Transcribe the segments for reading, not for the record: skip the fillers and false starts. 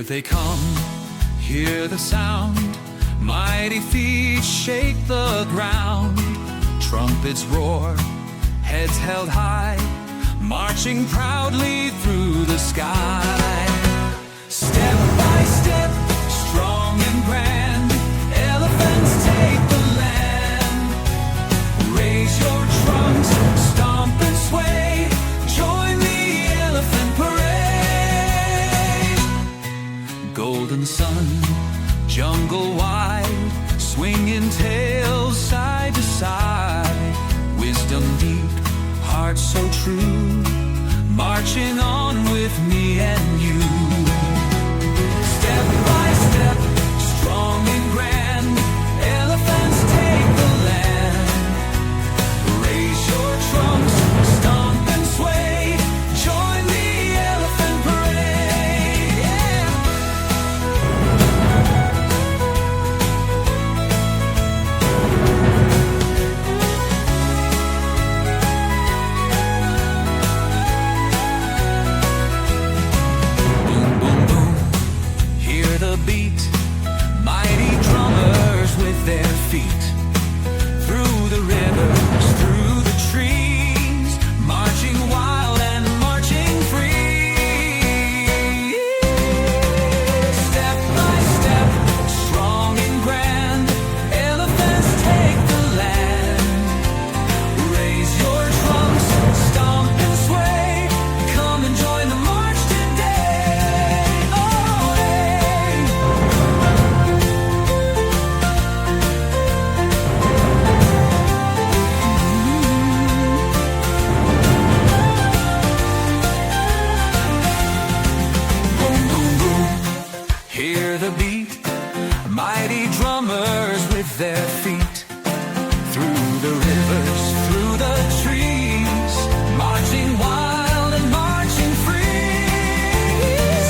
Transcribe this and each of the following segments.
they come, hear the sound, mighty feet shake the ground. Trumpets roar, heads held high, marching proudly through the sky. Step by step, strong and grand, elephants take the land. Raise your trunks, stomp and sway, join the elephant parade. Golden sun, jungle wide, swinging tails side to side. Wisdom deep, heart so true, marching on with me and you. Step by step, strong and grand, elephants take the land. Raise your trunks, stomp and sway, join the elephant parade. Yeah. Boom, boom, boom, hear the beat, mighty drummers with their feet. Through the rivers, through the trees, marching wild and marching free. Step by step, strong and grand, elephants take the land. Raise your trunks, stomp and sway, come and join the march today. Oh, hey. Boom, boom, boom, hear the beat, mighty drummers with their feet. Through the rivers, through the trees, marching wild and marching free.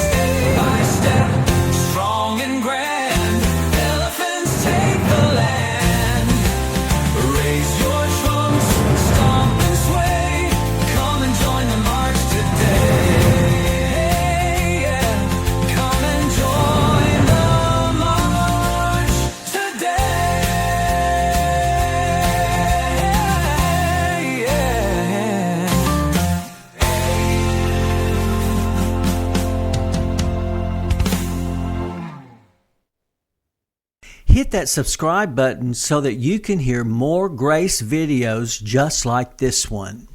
Step by step, strong and grand, elephants take the land. Raise your trunks, stomp and sway, come and join the march today. Yeah, come and join the march today. Yeah. Hit that subscribe button so that you can hear more Grace videos just like this one.